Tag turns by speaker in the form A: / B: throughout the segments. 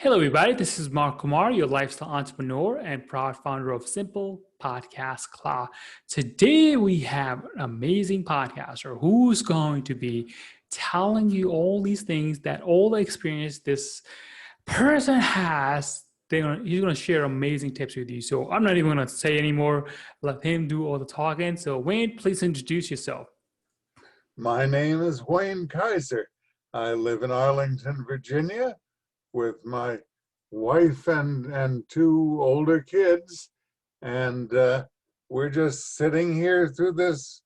A: Hello, everybody. This is Mark Kumar, your lifestyle entrepreneur and proud founder of Simple Podcast Club. Today, we have an amazing podcaster who's going to be telling you all these things that all the experience this person has. He's going to share amazing tips with you. So I'm not even going to say anymore. Let him do all the talking. So Wayne, please introduce yourself.
B: My name is Wayne Kaiser. I live in Arlington, Virginia with my wife and two older kids. And we're just sitting here through this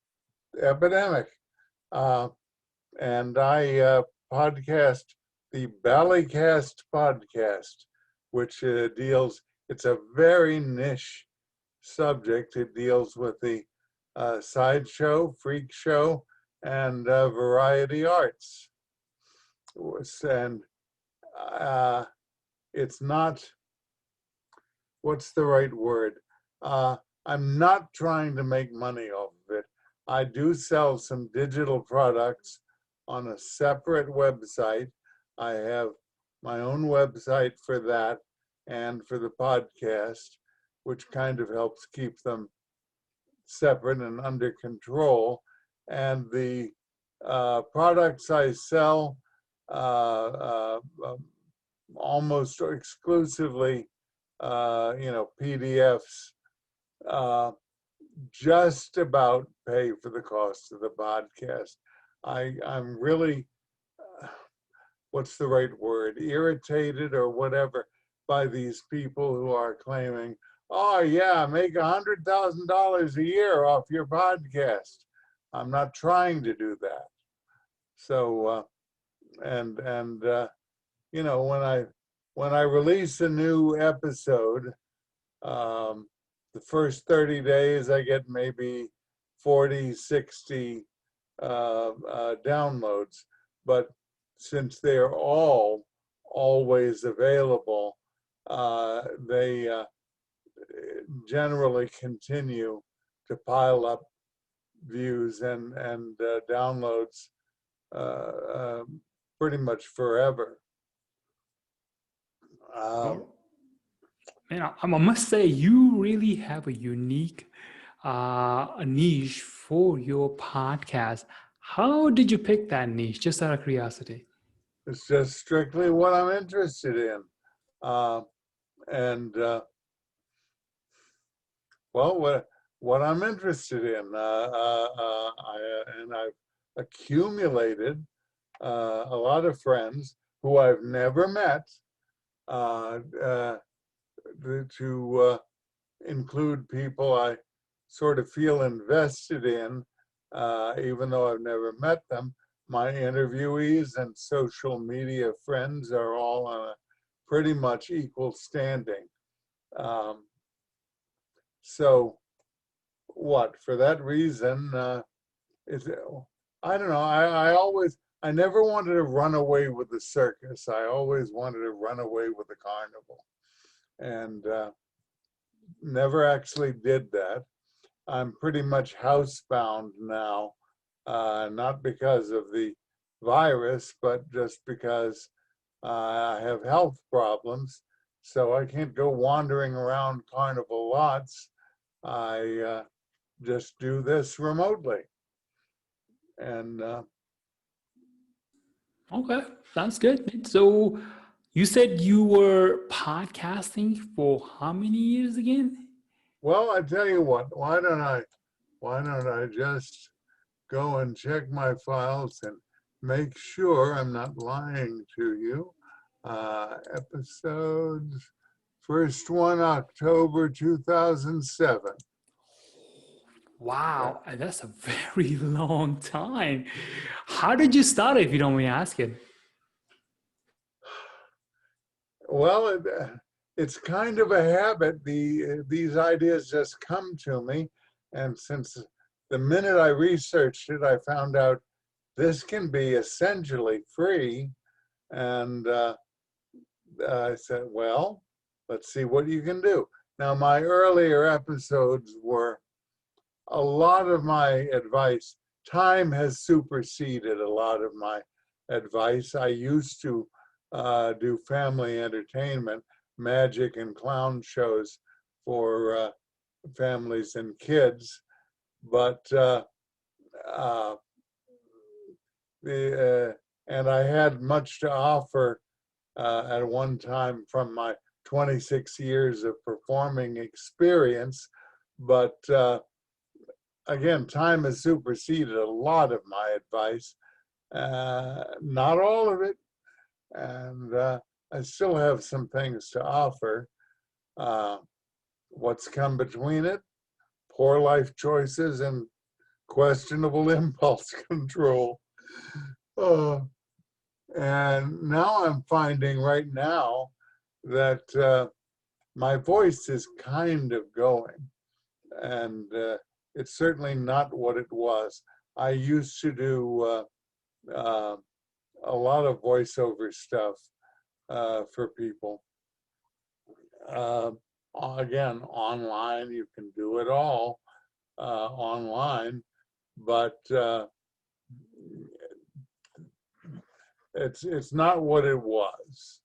B: epidemic. And I podcast the Ballycast podcast, which it's a very niche subject. It deals with the sideshow, freak show, and variety arts. And it's not, what's the right word? I'm not trying to make money off of it. I do sell some digital products on a separate website. I have my own website for that and for the podcast, which kind of helps keep them separate and under control. And the products I sell almost exclusively, PDFs, just about pay for the cost of the podcast. I'm really, what's the right word, irritated or whatever by these people who are claiming, oh yeah, make $100,000 a year off your podcast. I'm not trying to do that. So, when I release a new episode, the first 30 days I get maybe 40, 60 downloads. But since they are all always available, they generally continue to pile up views and downloads pretty much forever.
A: Man, I must say you really have a unique a niche for your podcast. How did you pick that niche? Just out of curiosity.
B: It's just strictly what I'm interested in. What I'm interested in, and I've accumulated a lot of friends who I've never met, to include people I sort of feel invested in, even though I've never met them. My interviewees and social media friends are all on a pretty much equal standing. So for that reason, I don't know, I never wanted to run away with the circus. I always wanted to run away with the carnival, and never actually did that. I'm pretty much housebound now, not because of the virus, but just because I have health problems. So I can't go wandering around carnival lots. I just do this remotely. And
A: Okay, sounds good. So you said you were podcasting for how many years again?
B: well, I tell you what, why don't I just go and check my files and make sure I'm not lying to you. Episodes, first one, October 2007.
A: Wow, that's a very long time. How did you start it, if you don't mind me asking?
B: Well, it's kind of a habit. These ideas just come to me. And since the minute I researched it, I found out this can be essentially free. And I said, well, let's see what you can do. Now, my earlier episodes were a lot of my advice. Time has superseded a lot of my advice. I used to do family entertainment, magic and clown shows for families and kids. But and I had much to offer at one time from my 26 years of performing experience. But again, time has superseded a lot of my advice, not all of it. And I still have some things to offer. What's come between it? Poor life choices and questionable impulse control. And now I'm finding right now that my voice is kind of going, and it's certainly not what it was. I used to do a lot of voiceover stuff for people. Again, online, you can do it all online, but it's not what it was.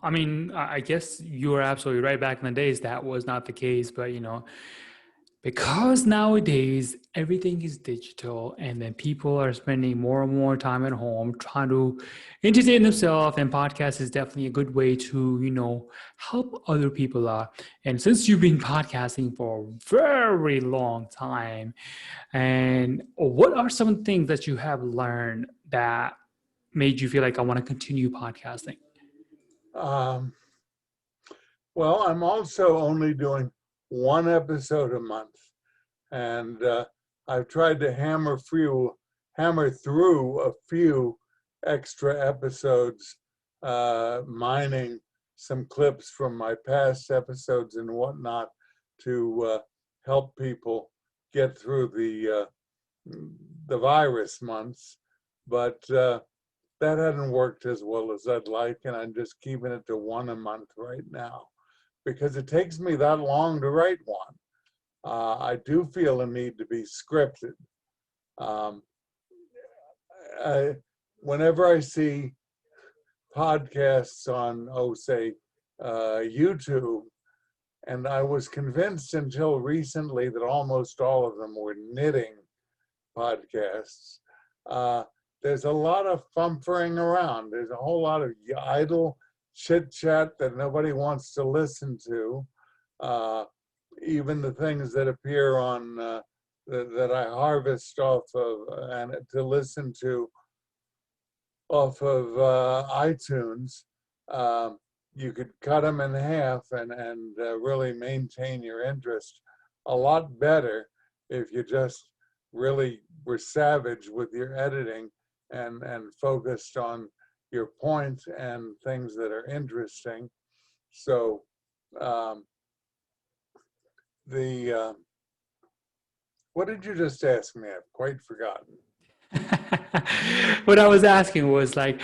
A: I mean, I guess you were absolutely right. Back in the days, that was not the case. But, because nowadays everything is digital and then people are spending more and more time at home trying to entertain themselves, and podcast is definitely a good way to, help other people out. And since you've been podcasting for a very long time, and what are some things that you have learned that made you feel like I want to continue podcasting?
B: Well, I'm also only doing one episode a month, and I've tried to hammer through a few extra episodes, mining some clips from my past episodes and whatnot to help people get through the virus months, but that hadn't worked as well as I'd like, and I'm just keeping it to one a month right now because it takes me that long to write one. I do feel a need to be scripted. Whenever I see podcasts on, say, YouTube, and I was convinced until recently that almost all of them were knitting podcasts. There's a lot of fumfering around. There's a whole lot of idle chit chat that nobody wants to listen to. Even the things that appear on that I harvest off of and to listen to off of iTunes, you could cut them in half and really maintain your interest a lot better if you just really were savage with your editing and focused on your point and things that are interesting. So what did you just ask me? I've quite forgotten.
A: What I was asking was like,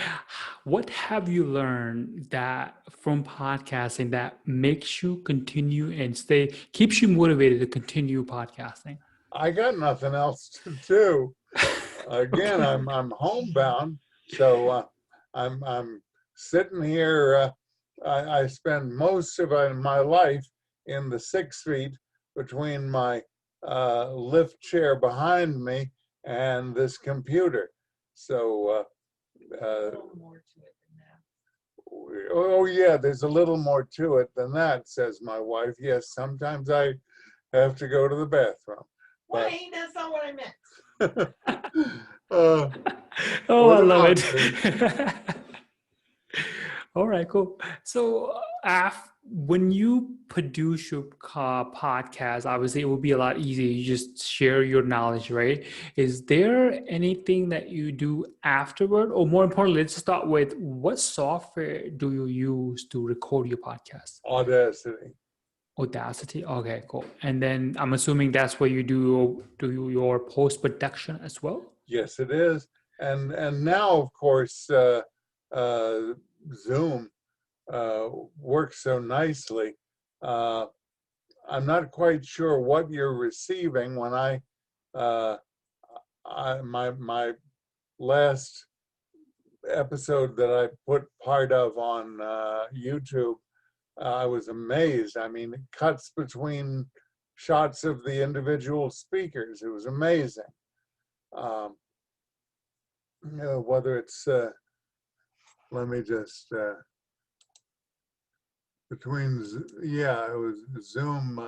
A: what have you learned that from podcasting that makes you continue and keeps you motivated to continue podcasting?
B: I got nothing else to do. Again,
A: Okay.
B: I'm homebound, so I'm sitting here. I spend most of my life in the 6 feet between my lift chair behind me and this computer. So, oh yeah, there's a little more to it than that, says my wife. Yes, sometimes I have to go to the bathroom.
C: Wait, that's not what I meant.
A: Oh, I love it. All right, cool. So when you produce your podcast, obviously it will be a lot easier. You just share your knowledge, right? Is there anything that you do afterward? Or more importantly, let's start with what software do you use to record your podcast?
B: Audacity.
A: Audacity. Okay, cool. And then I'm assuming that's where you do your post-production as well?
B: Yes, it is. And now, of course, Zoom works so nicely. I'm not quite sure what you're receiving when my last episode that I put part of on YouTube, I was amazed. I mean, it cuts between shots of the individual speakers. It was amazing. Whether it's, let me just, yeah, it was Zoom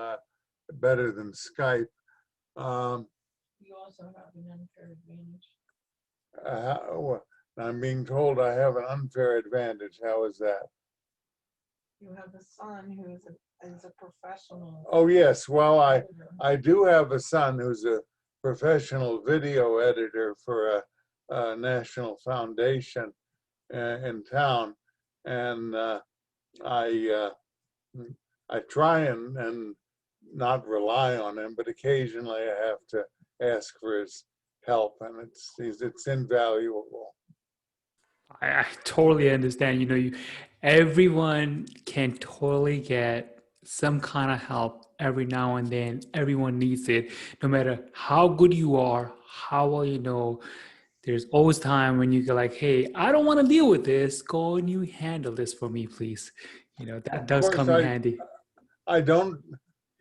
B: better than Skype.
C: You also have an unfair advantage.
B: I'm being told I have an unfair advantage. How is that?
C: You have a son who is a professional.
B: Oh, yes. Well,
C: editor.
B: I do have a son who's a professional video editor for a national foundation in town. And I try and not rely on him, but occasionally I have to ask for his help, and it's invaluable.
A: I totally understand. Everyone can totally get some kind of help every now and then. Everyone needs it, no matter how good you are, how well you know. There's always time when you go like, "Hey, I don't want to deal with this. Go and you handle this for me, please." That does
B: Of course,
A: come in handy.
B: I don't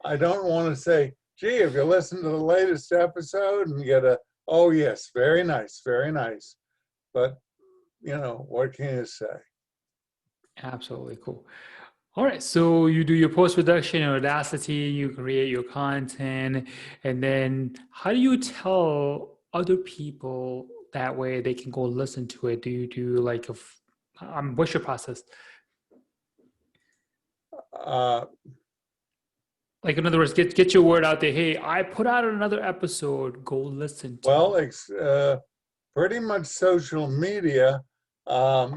B: want to say, gee, if you listen to the latest episode and get oh yes, very nice, very nice. But what can you say?
A: Absolutely cool. All right, so you do your post-production in Audacity, you create your content, and then how do you tell other people that way they can go listen to it? Do you do like what's your process? Like, in other words, get your word out there. Hey, I put out another episode. Go listen to
B: Well,
A: it.
B: pretty much social media. I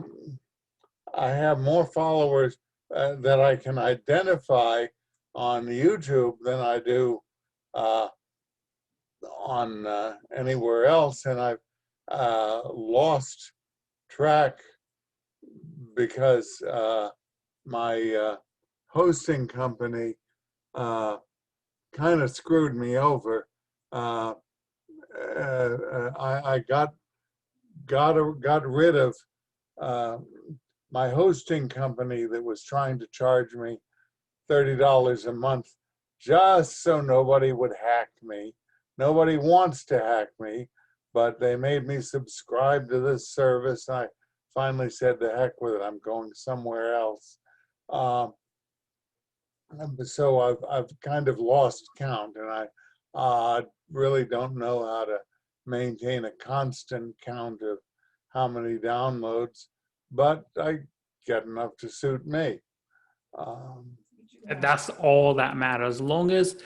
B: have more followers that I can identify on YouTube than I do on anywhere else, and I've lost track because my hosting company kind of screwed me over. I got rid of my hosting company that was trying to charge me $30 a month just so nobody would hack me. Nobody wants to hack me, but they made me subscribe to this service. I finally said, to heck with it, I'm going somewhere else. So I've kind of lost count, and I really don't know how to maintain a constant count of how many downloads, but I get enough to suit me.
A: And that's all that matters. As long as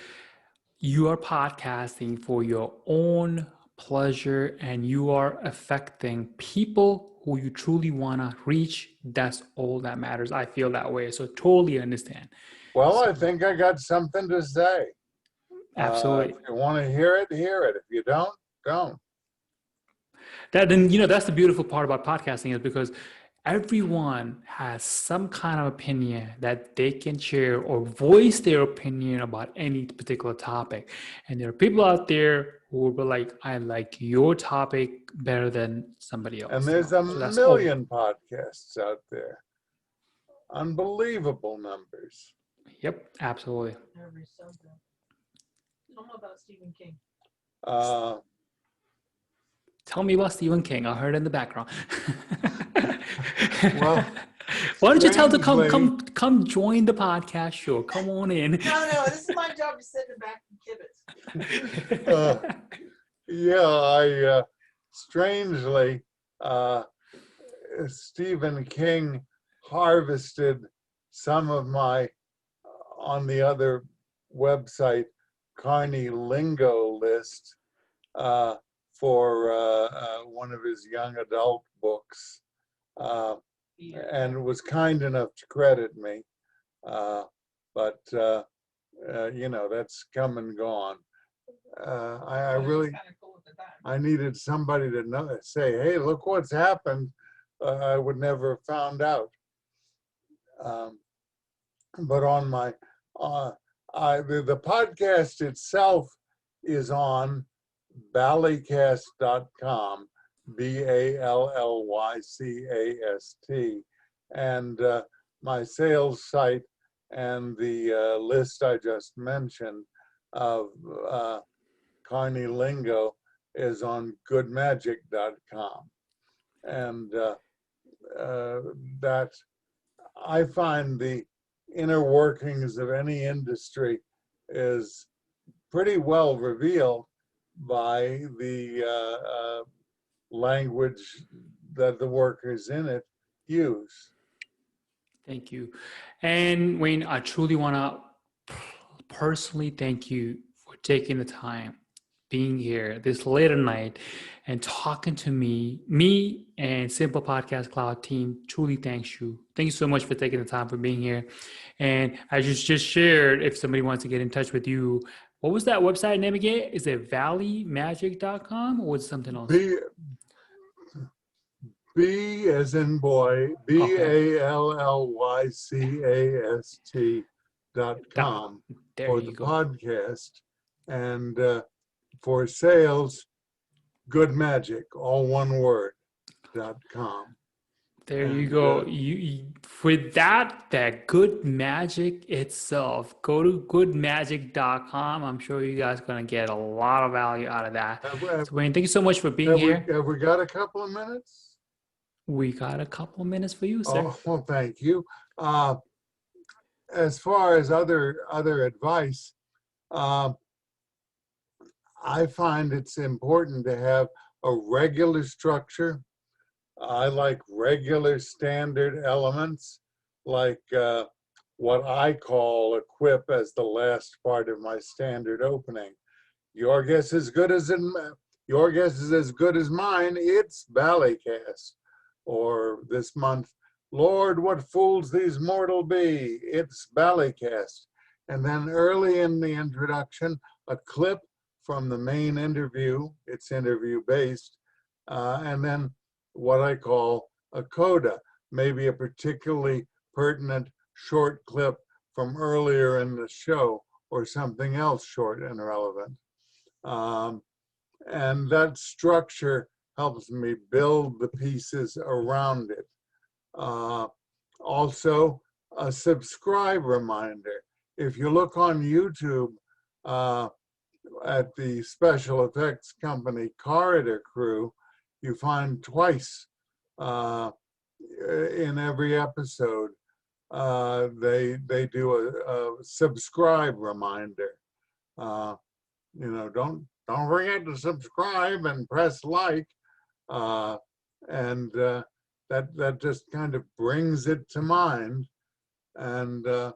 A: you are podcasting for your own pleasure and you are affecting people who you truly want to reach, that's all that matters. I feel that way. So totally understand.
B: Well, I think I got something to say.
A: Absolutely.
B: If you want to hear it, hear it. If you don't, don't.
A: That's the beautiful part about podcasting, is because everyone has some kind of opinion that they can share or voice their opinion about any particular topic. And there are people out there who will be like, I like your topic better than somebody else.
B: And there's a million podcasts out there. Unbelievable numbers.
A: Yep, absolutely.
C: Every subject. Tell me about Stephen King.
A: Tell me about Stephen King. I heard in the background.
B: Well,
A: why don't you tell them to come join the podcast show? Come on in.
C: No, this is my job to sit in the back and kibitz.
B: Yeah, strangely, Stephen King harvested some of my, on the other website, Carney Lingo list for one of his young adult books, and was kind enough to credit me. But that's come and gone. I really, I needed somebody to say, hey, look what's happened. I would never have found out. But on my, the podcast itself is on ballycast.com. BALLYCAST. And my sales site and the list I just mentioned of Carney Lingo is on goodmagic.com. And that I find the inner workings of any industry is pretty well revealed by the language that the workers in it use.
A: Thank you. And Wayne, I truly want to personally thank you for taking the time, being here this late at night and talking to me and Simple Podcast Cloud team. Truly thanks you. Thank you so much for taking the time for being here. And I just shared, if somebody wants to get in touch with you, what was that website name again? Is it valleymagic.com or was it something else?
B: B as in boy, BALLYCAST.com
A: There
B: for
A: you
B: the
A: go.
B: podcast. And for sales, Good Magic, all one word, .com.
A: There you
B: And,
A: go. With that Good Magic itself, go to goodmagic.com. I'm sure you guys are going to get a lot of value out of that. So Wayne, thank you so much for being here.
B: Have we got a couple of minutes?
A: We got a couple of minutes for you, sir.
B: Oh, well, thank you. As far as other advice, I find it's important to have a regular structure. I like regular standard elements, like what I call a quip as the last part of my standard opening. Your guess is as good as mine. It's Ballycast. Or this month, Lord, what fools these mortal be. It's Ballycast. And then early in the introduction, a clip from the main interview. It's interview based. And then what I call a coda, maybe a particularly pertinent short clip from earlier in the show or something else short and relevant. And that structure helps me build the pieces around it. Also, a subscribe reminder. If you look on YouTube at the special effects company Corridor Crew, you find twice in every episode they do a subscribe reminder. Don't forget to subscribe and press like. That just kind of brings it to mind. And the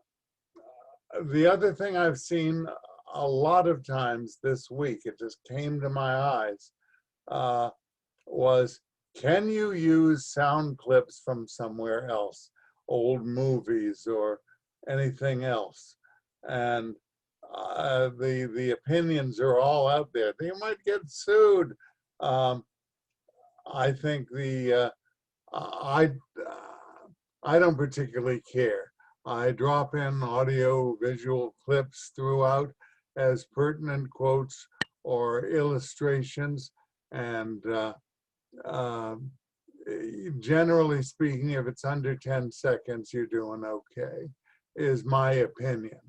B: other thing I've seen a lot of times this week, it just came to my eyes, was, can you use sound clips from somewhere else, old movies or anything else? And the opinions are all out there. They might get sued. I think I don't particularly care. I drop in audio visual clips throughout as pertinent quotes or illustrations, and generally speaking, if it's under 10 seconds, you're doing okay, is my opinion.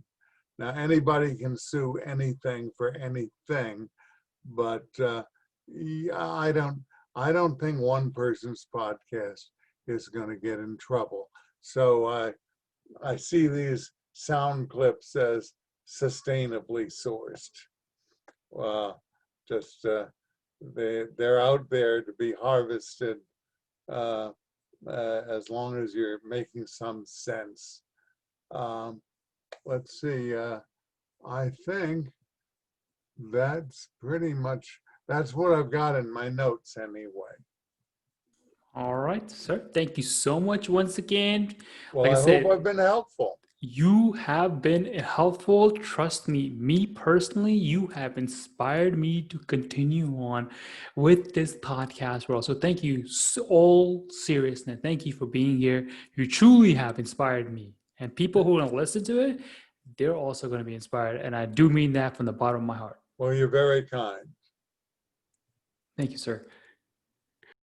B: Now, anybody can sue anything for anything, but I don't think one person's podcast is going to get in trouble. So I see these sound clips as sustainably sourced. They're out there to be harvested as long as you're making some sense. Let's see. I think that's what I've got in my notes anyway.
A: All right, sir. Thank you so much once again.
B: Well,
A: Like I
B: I
A: said,
B: hope I've been helpful.
A: You have been helpful. Trust me personally, you have inspired me to continue on with this podcast world. So thank you, all seriousness. Thank you for being here. You truly have inspired me. And people who are going to listen to it, they're also going to be inspired. And I do mean that from the bottom of my heart.
B: Well, you're very kind.
A: Thank you, sir.